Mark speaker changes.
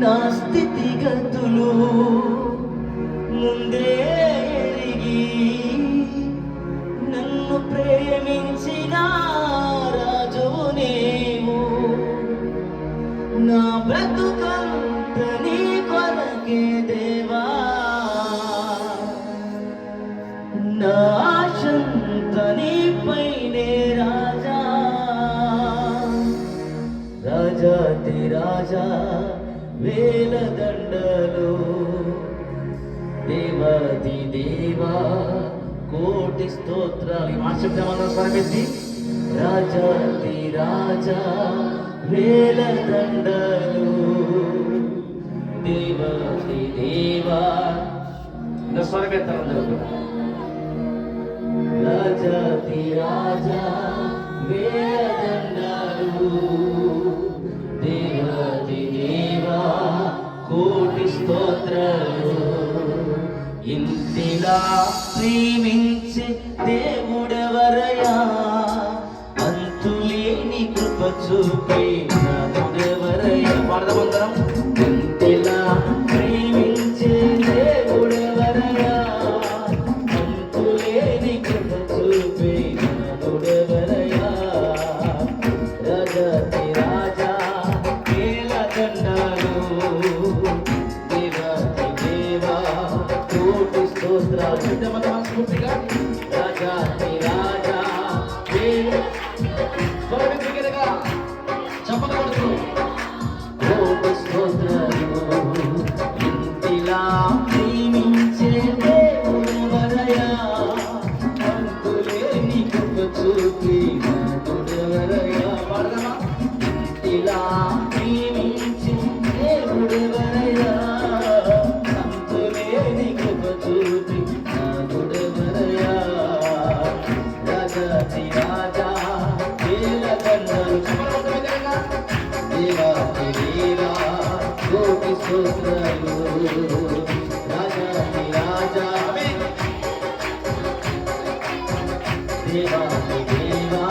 Speaker 1: నా స్థితిగతులు ముందే ఎరిగి నన్ను ప్రేమించిన రాజువు నీవు. నా బ్రతుకంత నీ కొరకే దేవా, నా ఆశంత నీపైనే రాజా. రాజాతి రాజా వేల దండలు, దేవాది దేవా కోటి స్తోత్రాలు. ఈ మాట చెప్తామన్నా స్వరమెత్తి, రాజాతి రాజా వేల దండలు, దేవాది దేవా. స్వరమెత్తాలందరూ కూడా, రాజాతి రాజా వేల దండలు, దేవాది దేవా కోటి స్తోత్రాలు. ఇంటిలా ప్రేమించే దేవుడెవరయ్యా, అంతులేని కృప చూపే నాదుడెవరయ్యా. పాడదామందరం. ఇంటిలా ప్రేమించే దేవుడెవరయ్యా, అంతులేని కృప చూపే నాదుడెవరయ్యా. రాజాతి రాజా వేల దండాలు, దేవాతి దేవా కోటి స్తోత్రాలు. చూద్దామన్న మనస్ఫూర్తిగా, రాజాతి రాజా దగ్గరగా చప్పట కొడుతూ కోటి స్తోత్రాలు. ఇంటిలా ప్రేమించే దేవుడెవరయ్యా, అంతులేని కృప చూపి నాదుడెవరయ్యా. పాడదామా. ఇంటిలా ప్రేమించే దేవుడెవరయ్యా, అంతులేని కృప చూపి నాదుడెవరయ్యా. రాజాతి రాజా వేల దండలు, దేవాతి దేవా కోటి స్తోత్రాలు. రాజాతి రాజా దేవాతి దేవా.